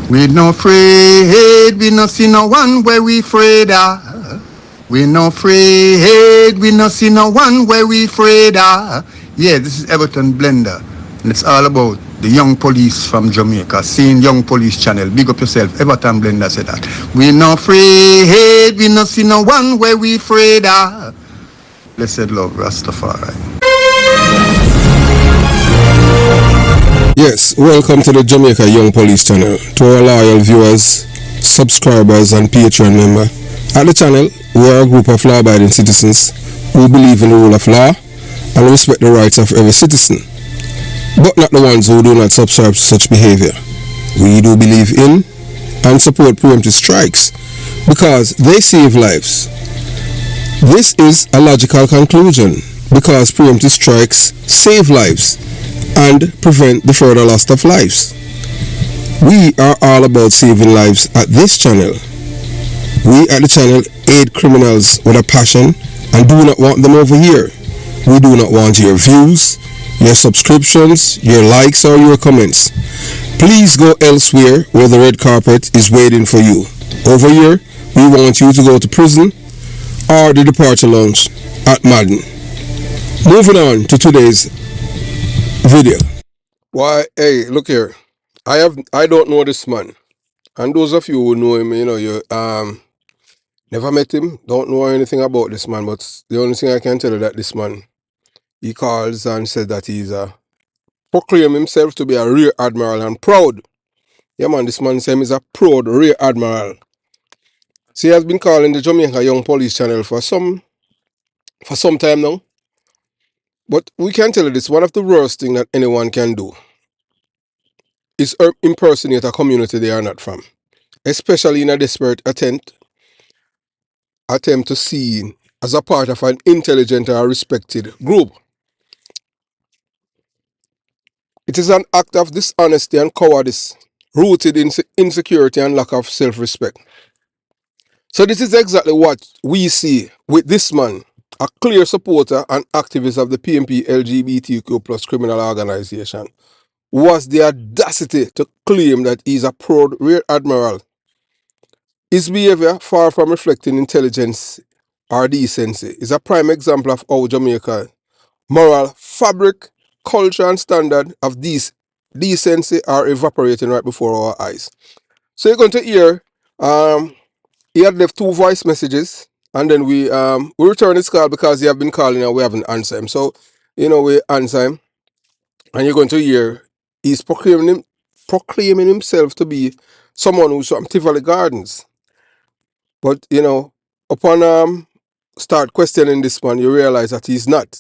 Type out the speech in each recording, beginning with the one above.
We no afraid, we no see no one where we afraid of. We no afraid, we no see no one where we afraid of. Yeah, this is Everton Blender, and it's all about the young police from Jamaica. Seeing Young Police Channel. Big up yourself, Everton Blender said that. We no afraid, we no see no one where we afraid of. Blessed love, Rastafari. Yes, welcome to the Jamaica Young Police Channel. To our loyal viewers, subscribers and Patreon member. At the channel, we are a group of law-abiding citizens who believe in the rule of law and respect the rights of every citizen, but not the ones who do not subscribe to such behavior. We do believe in and support preemptive strikes because they save lives. This is a logical conclusion because preemptive strikes save lives and prevent the further loss of lives. We are all about saving lives at this channel. We at the channel aid criminals with a passion and do not want them over here. We do not want your views, your subscriptions, your likes or your comments. Please go elsewhere where the red carpet is waiting for you. Over here, we want you to go to prison or the departure lounge at Madden. Moving on to today's video. Why, hey, look here. I don't know this man. And those of you who know him, you know, you never met him, don't know anything about this man, but the only thing I can tell you that this man, he calls and says that he's proclaim himself to be a rear admiral and proud. Yeah man, this man says he's a proud rear admiral. So he has been calling the Jamaica Young Police Channel for some time now. But we can tell you this, one of the worst things that anyone can do is impersonate a community they are not from, especially in a desperate attempt to see as a part of an intelligent or respected group. It is an act of dishonesty and cowardice, rooted in insecurity and lack of self-respect. So this is exactly what we see with this man, a clear supporter and activist of the PMP LGBTQ plus criminal organization, who has the audacity to claim that he is a proud rear admiral. His behavior, far from reflecting intelligence or decency, is a prime example of how Jamaica moral fabric, culture and standard of decency are evaporating right before our eyes. So you're going to hear he had left 2 voice messages, and then we return his call because he have been calling and we haven't answered him. So, you know, we answer him, and you're going to hear he's proclaiming himself to be someone who's from Tivoli Gardens. But, you know, upon start questioning this man, you realize that he's not.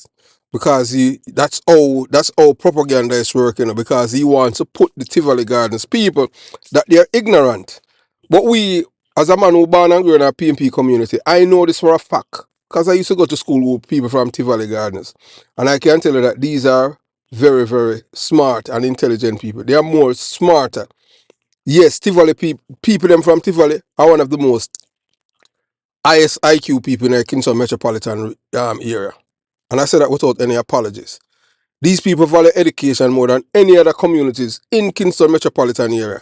Because that's how propaganda is working, because he wants to put the Tivoli Gardens people that they are ignorant. But we, as a man who born and grew in a PMP community, I know this for a fact. Because I used to go to school with people from Tivoli Gardens. And I can tell you that these are very, very smart and intelligent people. They are more smarter. Yes, Tivoli people them from Tivoli are one of the most highest IQ people in the Kingston metropolitan area. And I say that without any apologies. These people value education more than any other communities in Kingston metropolitan area.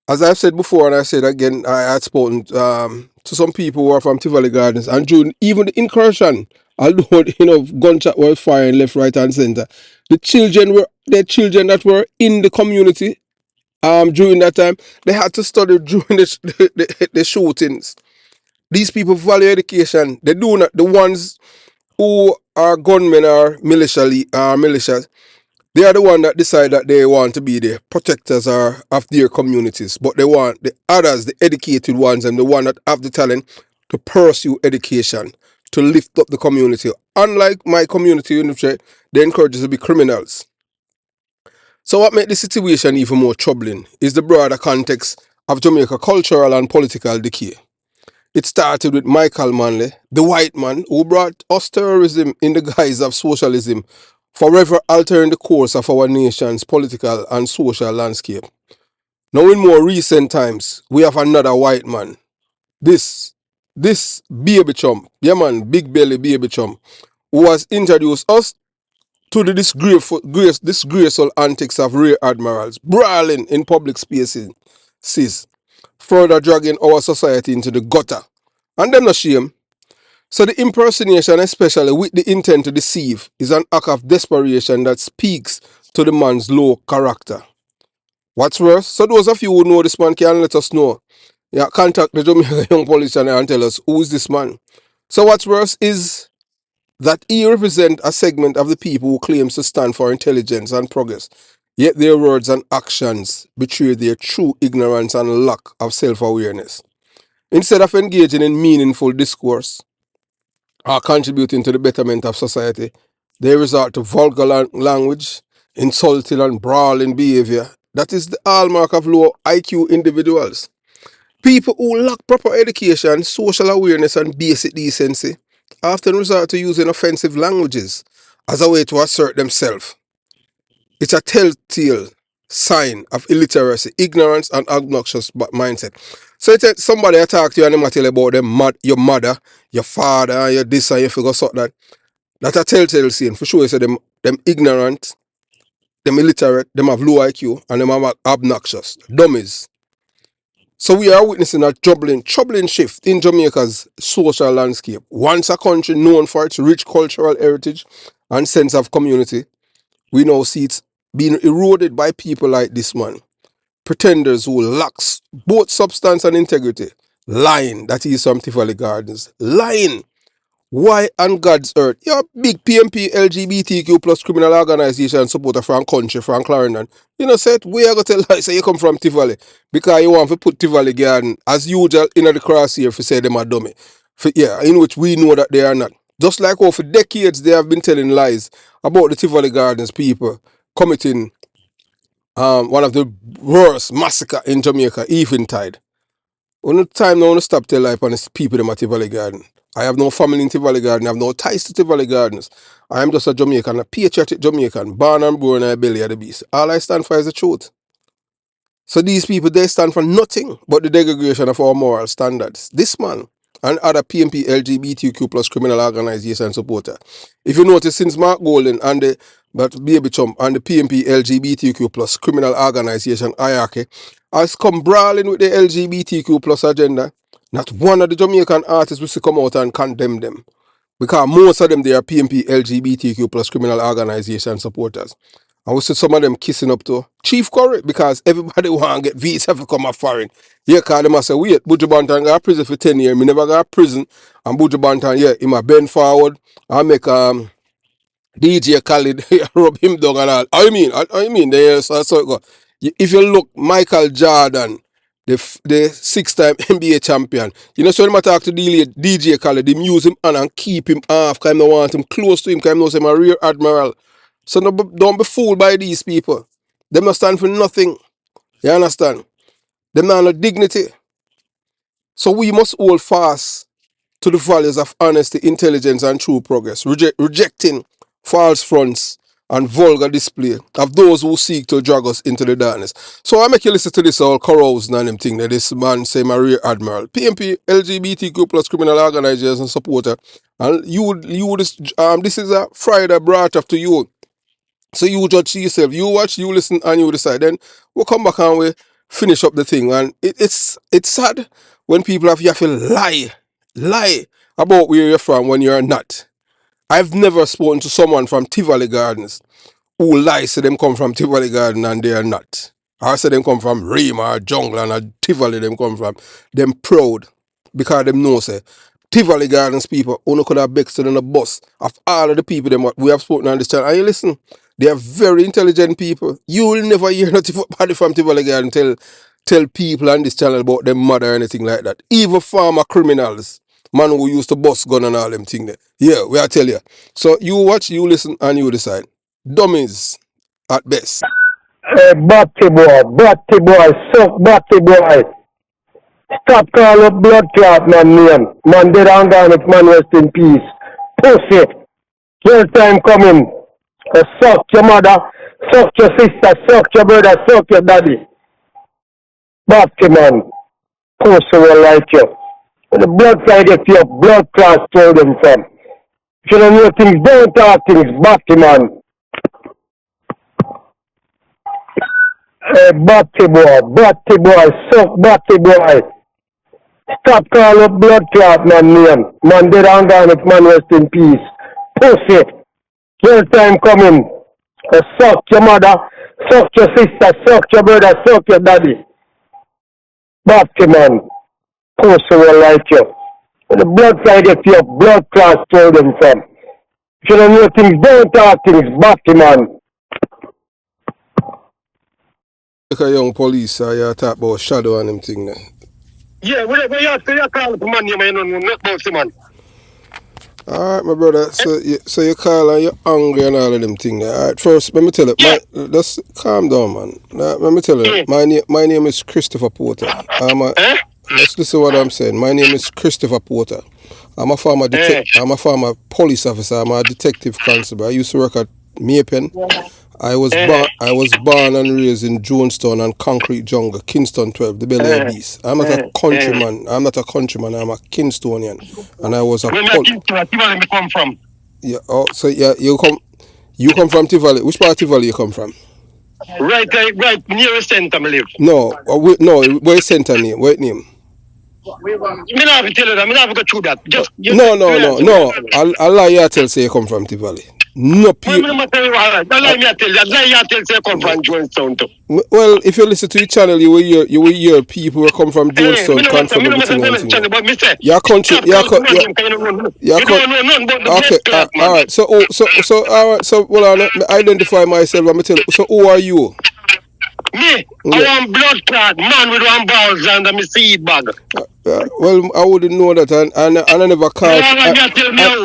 As I've said before, and I said again, I had spoken to some people who are from Tivoli Gardens, and during even the incursion, although, you know, gunshot were firing left, right, and center, the children that were in the community during that time, they had to study during the shootings. These people value education. They do not. The ones who are gunmen or militias, they are the ones that decide that they want to be the protectors of their communities. But they want the others, the educated ones, and the ones that have the talent to pursue education, to lift up the community. Unlike my community, they encourage us to be criminals. So what makes the situation even more troubling is the broader context of Jamaica cultural and political decay. It started with Michael Manley, the white man who brought us terrorism in the guise of socialism, forever altering the course of our nation's political and social landscape. Now in more recent times, we have another white man. This baby chump, yeah man, big belly baby chump, who has introduced us to the disgraceful antics of rear admirals, brawling in public spaces, sis, further dragging our society into the gutter. And them not shame. So the impersonation, especially with the intent to deceive, is an act of desperation that speaks to the man's low character. What's worse? So those of you who know this man can let us know. Yeah, contact the Jamaica Young Police and tell us who is this man. So what's worse is that he represents a segment of the people who claims to stand for intelligence and progress, yet their words and actions betray their true ignorance and lack of self-awareness. Instead of engaging in meaningful discourse or contributing to the betterment of society, they resort to vulgar language, insulting and brawling behavior. That is the hallmark of low IQ individuals. People who lack proper education, social awareness, and basic decency often resort to using offensive languages as a way to assert themselves. It's a telltale sign of illiteracy, ignorance, and obnoxious mindset. So it's somebody attack you and they tell you about your mother, your father, your this and you figure sort that. That's a telltale sign for sure. So them ignorant, them illiterate, them have low IQ, and them have obnoxious dummies. So we are witnessing a troubling shift in Jamaica's social landscape. Once a country known for its rich cultural heritage and sense of community, we now see it being eroded by people like this man. Pretenders who lacks both substance and integrity. Lying that he is from Tivoli Gardens. Lying. Why on God's earth? You're a big PMP LGBTQ plus criminal organization supporter from country, from Clarendon. You know, said we are going to lie, say you come from Tivoli because you want to put Tivoli Garden as usual in the crosshair for say them are dummy. In which we know that they are not. Just like how for decades they have been telling lies about the Tivoli Gardens people committing one of the worst massacre in Jamaica, Eventide. When the time now to stop tell life on the people in Tivoli Garden. I have no family in Tivoli Garden. I have no ties to Tivoli Gardens. I am just a Jamaican, a patriotic Jamaican, born and born in the belly of the beast. All I stand for is the truth. So these people, they stand for nothing but the degradation of our moral standards. This man and other PMP LGBTQ plus criminal organization supporter. If you notice, since Mark Golden and the Baby Chump and the PMP LGBTQ plus criminal organization hierarchy has come brawling with the LGBTQ plus agenda, not one of the Jamaican artists will come out and condemn them. Because most of them, they are PMP LGBTQ plus criminal organization supporters. And we see some of them kissing up to Chief Curry because everybody want to get visa for come a foreign. Yeah, because they must say, wait, Buju Banton got prison for 10 years. Me never got prison. And Buju Banton, yeah, he might bend forward and make DJ Khaled rub him down and all. I mean, so it go. If you look, Michael Jordan, the 6-time NBA champion, you know, so when I talk to DJ Khaled, they use him on and keep him off, because I want him close to him, because I know him a rear admiral. So don't be fooled by these people. They must stand for nothing. You understand? They have no dignity. So we must hold fast to the values of honesty, intelligence, and true progress, rejecting false fronts and vulgar display of those who seek to drag us into the darkness. So I make you listen to this all carousing and them thing that this man say my rear admiral. PMP, LGBTQ plus criminal organization supporter. And this is a Friday brought up to you. So you judge yourself. You watch, you listen, and you decide. Then we'll come back and we finish up the thing. And it's sad when people have to lie about where you're from when you're not. I've never spoken to someone from Tivoli Gardens who lies say them come from Tivoli Garden and they are not. I say them come from Rima or Jungle and Tivoli them come from. Them proud because them know say Tivoli Gardens people only could have bexed on the bus of all of the people them we have spoken on this channel. And you listen, they are very intelligent people. You will never hear nobody from Tivoli Garden tell people on this channel about them mother or anything like that. Even former criminals, man who used to bust gun and all them thing there. Yeah, we are tell you. So you watch, you listen, and you decide. Dummies at best. Hey, Batty boy, suck Batty boy. Stop calling up blood clot man name. Man dead and gone, it man rest in peace. Pussy. Your time coming. Suck your mother, suck your sister, suck your brother, suck your daddy. Batty man. Pussy will like you. When the blood side get your blood class told them from. If you don't know things, don't talk things, Batty man. Batty boy, suck batty boy. Stop calling up blood clot man name. Man dead and gone, if man rest in peace. Pussy. Your time coming. Suck your mother, suck your sister, suck your brother, suck your daddy. Batty man. Pussy will like you. When the blood side get your blood class told them from. If you don't know things, don't talk things, batty man. Like a young police, you talk about shadow and them thing there. Yeah, we have to call the man, you know, not about the man. Alright, my brother. So you call and you're angry and all of them things. Alright, first, let me tell you. Yeah. Just calm down, man. Let me tell you. My name is Christopher Porter. Let's listen to what I'm saying. My name is Christopher Porter. I'm a former police officer. I'm a detective constable. I used to work at Maypen. I was born and raised in Jonestown and Concrete Jungle, Kingston 12, the Bel Air Beast. I'm not a countryman. I'm a Kingstonian. And I was a Where TIVOLI come from? Yeah, so yeah, you come from TIVOLI. Which part of TIVOLI you come from? Right near the center, I live. No, where center name? What name? Me not have to tell you that. Me not have to go through that. No. I'll lie you tell say you come from TIVOLI. No people. Well, if you listen to the channel, you will hear people who come from Jonestown confirm everything and thing. Your country, okay, alright. So alright. So well, I identify myself. I'm tell you. So who are you? Me, I want blood clot man with one balls under my seed bag. Well, I wouldn't know that, and I never called.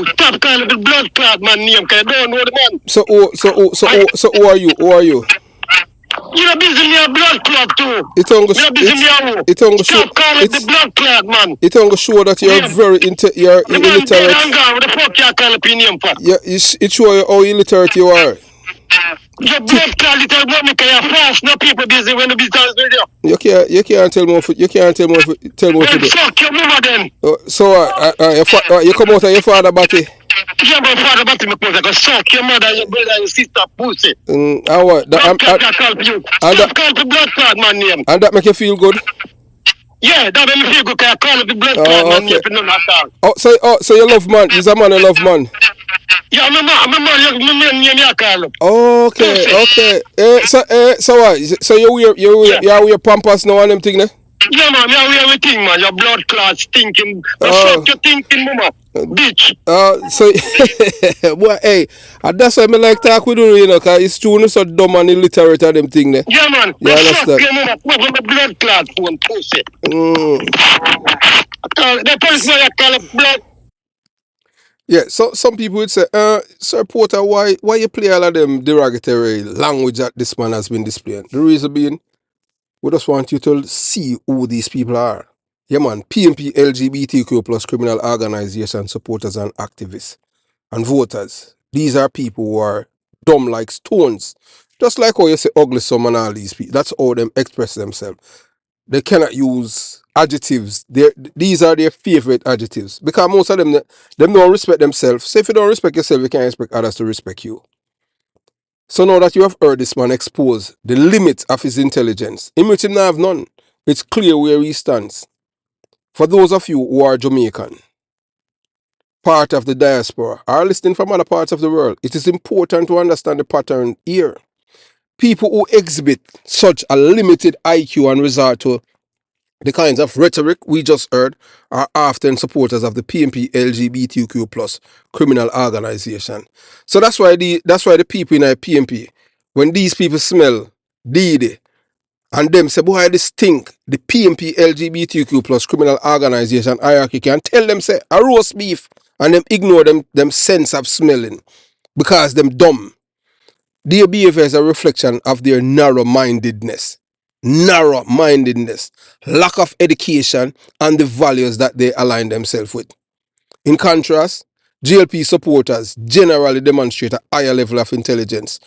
Stop calling the blood clot man name, cause I don't know the man. So who are you? Who are you? You know, busy me a blood clot too. Stop calling the blood clot man. It only show that you're very you're illiterate. What the fuck you call the name for? Yeah, it show you how illiterate you are. Your blood clot little money, cause you're fast. No people busy when the business video. You can't tell me if you tell me if you do. Fuck your mama then. So you come out of your father body. Yeah, my father body me close. I go suck your mother, your brother, your sister pussy. And what? Stop calling the blood clot man name. And that make you feel good? Yeah, that make me feel good. Cause I call the blood clot man name for none at all. So you love man? He's a man who love man. Yeah, my man name I call him. Okay. So what? So you wear pampers now and them thing, ne? Yeah, man, I wear everything, man. Your blood clot stinking. Fuck you thinking, mama. Bitch. So, boy, hey, that's why I like talk with you, know, because it's true, so dumb and illiterate and them thing, ne? Yeah, man. You understand? Fuck you, mama. Fuck the blood clot phone, pussy. The policeman I call it blood. Yeah, so some people would say, Sir Porter, why you play all of them derogatory language that this man has been displaying? The reason being, we just want you to see who these people are. Yeah, man, PMP, LGBTQ plus criminal organization supporters and activists and voters. These are people who are dumb like stones. Just like how you say ugly some and all these people. That's how them express themselves. They cannot use adjectives. These are their favorite adjectives. Because most of them don't respect themselves. So if you don't respect yourself, you can't expect others to respect you. So now that you have heard this man expose the limit of his intelligence, in which he not have none, it's clear where he stands. For those of you who are Jamaican, part of the diaspora, are listening from other parts of the world, it is important to understand the pattern here. People who exhibit such a limited IQ and resort to the kinds of rhetoric we just heard are often supporters of the PMP LGBTQ plus criminal organization. So that's why the people in our PMP, when these people smell Didi and them say, boy, this stink, the PMP LGBTQ plus criminal organization hierarchy can tell them say a roast beef and them ignore them sense of smelling because them dumb. Their behavior is a reflection of their narrow-mindedness, lack of education, and the values that they align themselves with. In contrast, GLP supporters generally demonstrate a higher level of intelligence,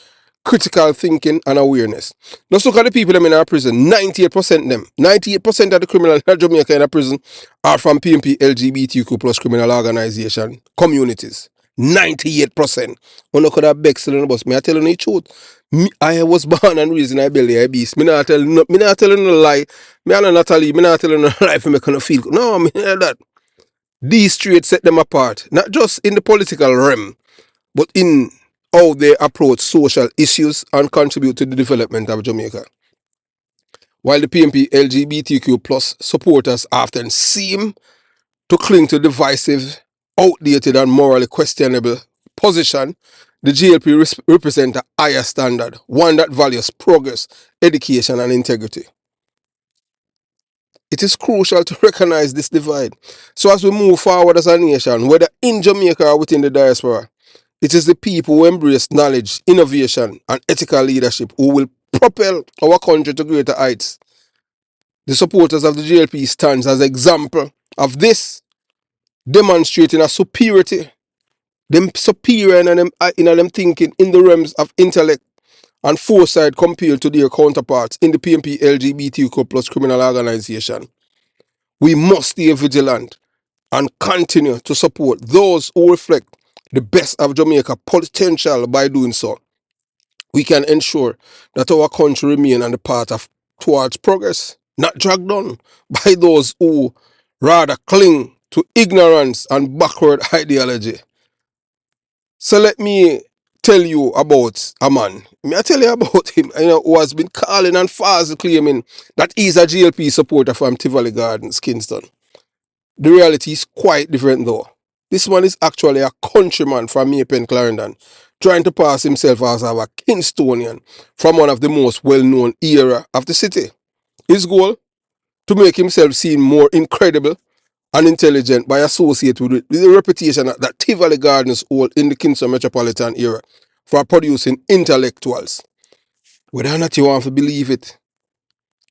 critical thinking, and awareness. Let's look at the people in our prison. 98% of the criminals in Jamaica in prison are from PMP LGBTQ plus criminal organization communities. 98%. When I could have Bexel on the bus, me I telling you the truth. I was born and raised in a belly a beast. Me not telling no lie. Me and Natalie, me not telling no lie for me kind of feel. No, me not that. These traits set them apart, not just in the political realm, but in how they approach social issues and contribute to the development of Jamaica. While the PNP LGBTQ plus supporters often seem to cling to divisive, outdated and morally questionable position, the GLP represents a higher standard, one that values progress, education and integrity. It is crucial to recognize this divide. So as we move forward as a nation, whether in Jamaica or within the diaspora, it is the people who embrace knowledge, innovation and ethical leadership who will propel our country to greater heights. The supporters of the GLP stands as example of this, demonstrating a superiority, them superior in them thinking in the realms of intellect and foresight compared to their counterparts in the PNP LGBTQ plus criminal organization. We must stay vigilant and continue to support those who reflect the best of Jamaica potential. By doing so, we can ensure that our country remain on the path towards progress, not dragged down by those who rather cling to ignorance and backward ideology. So let me tell you about a man. May I tell you about him, who has been calling and falsely claiming that he's a GLP supporter from TIVOLI Gardens, Kingston. The reality is quite different though. This man is actually a countryman from Maypen, Clarendon, trying to pass himself as a Kingstonian from one of the most well-known era of the city. His goal? To make himself seem more incredible and intelligent by associating with the reputation that TIVOLI Gardens hold in the Kingston metropolitan area for producing intellectuals. Whether or not you want to believe it,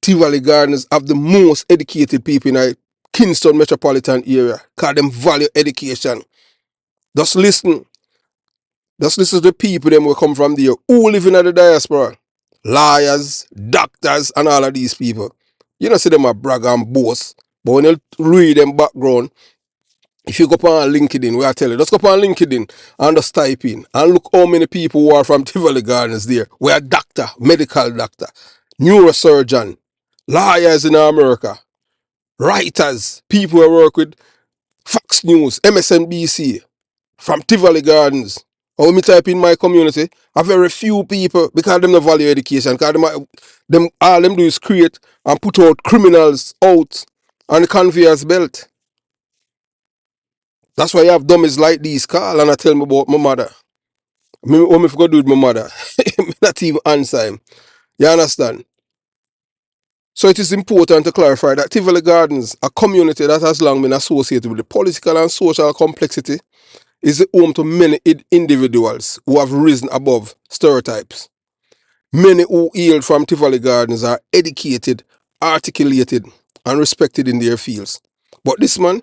TIVOLI Gardens have the most educated people in the Kingston metropolitan area because them value education. Just listen to the people them will come from there who live in the diaspora. Lawyers, doctors, and all of these people. You don't see them a brag and boast, but when you read them background, if you go up on LinkedIn, where I tell you, just go up on LinkedIn and just type in and look how many people who are from TIVOLI Gardens there. We are doctor, medical doctor, neurosurgeon, lawyers in America, writers, people who work with Fox News, MSNBC, from TIVOLI Gardens. Or when me type in my community, a very few people, because them no value education, because them all them do is create and put out criminals out on the conveyor's belt. That's why you have dummies like these call and I tell me about my mother. What me go do with my mother? Me not even answer him. You understand? So it is important to clarify that TIVOLI Gardens, a community that has long been associated with the political and social complexity, is the home to many individuals who have risen above stereotypes. Many who hail from TIVOLI Gardens are educated, articulated, and respected in their fields. But this man,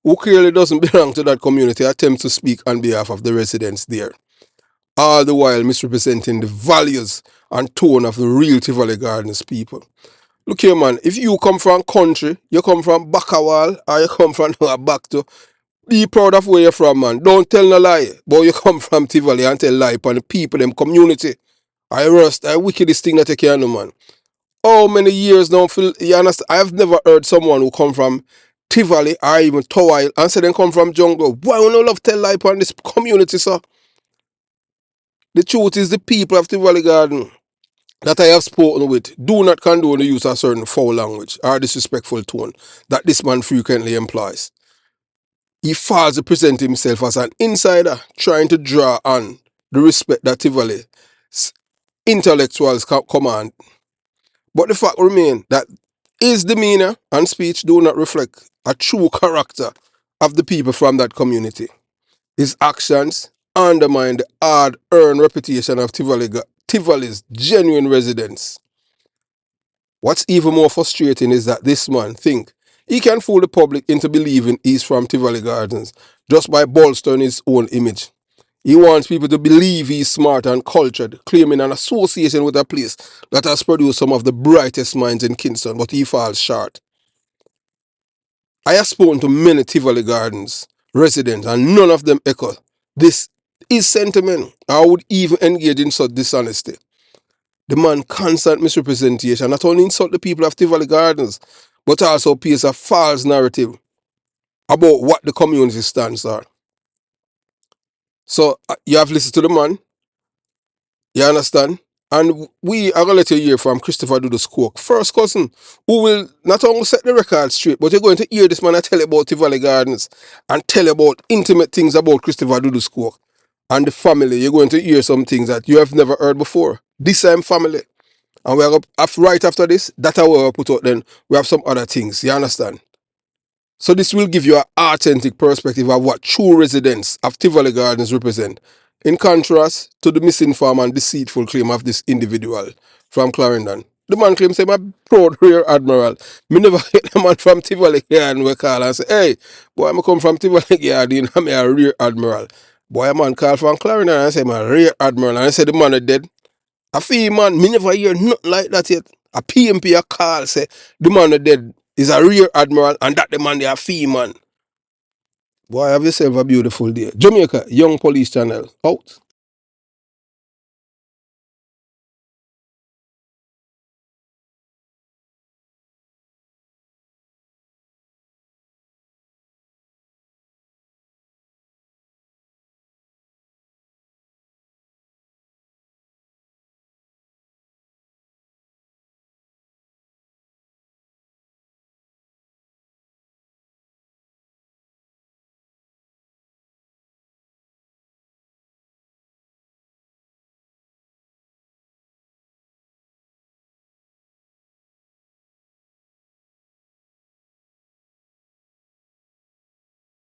who clearly doesn't belong to that community, attempts to speak on behalf of the residents there, all the while misrepresenting the values and tone of the real TIVOLI Gardens people. Look here, man, if you come from country, you come from Bakawal, or you come from back to, be proud of where you're from, man. Don't tell no lie. But you come from TIVOLI and tell lie upon the people, them community. I worst, I wickedest thing that you can do, man. How many years now, you understand? I've never heard someone who come from TIVOLI or even Towile and say they come from jungle. Why would you love tell lie upon this community, sir? The truth is the people of TIVOLI Garden that I have spoken with do not condone the use of certain foul language or disrespectful tone that this man frequently employs. He falsely presents himself as an insider trying to draw on the respect that TIVOLI intellectuals command. But the fact remains that his demeanor and speech do not reflect a true character of the people from that community. His actions undermine the hard-earned reputation of TIVOLI's genuine residents. What's even more frustrating is that this man thinks he can fool the public into believing he's from TIVOLI Gardens just by bolstering his own image. He wants people to believe he's smart and cultured, claiming an association with a place that has produced some of the brightest minds in Kingston, but he falls short. I have spoken to many TIVOLI Gardens residents and none of them echo This is sentiment. I would even engage in such dishonesty. The man constant misrepresentation not only insult the people of TIVOLI Gardens, but also paints a false narrative about what the community stands are. So you have listened to the man, you understand? And we are going to let you hear from Christopher Dudus Cook, first cousin, who will not only set the record straight, but you're going to hear this man tell you about TIVOLI Gardens and tell you about intimate things about Christopher Dudus Cook and the family. You're going to hear some things that you have never heard before. This same family. And we are right after this, that I will put out then, we have some other things, you understand? So this will give you an authentic perspective of what true residents of TIVOLI Gardens represent, in contrast to the misinformed and deceitful claim of this individual from Clarendon. The man claims him a proud rear admiral. Me never get the man from TIVOLI Garden we call and say, hey, boy, I come from TIVOLI Garden, I'm a rear admiral. Boy, a man call from Clarendon and say, I'm a rear admiral. And I say, the man is dead. I feel, man, me never hear nothing like that yet. A PMP a call say the man that dead is a rear admiral and that the man they a fee, man. Boy, have yourself a beautiful day. Jamaica, Young Police Channel, out.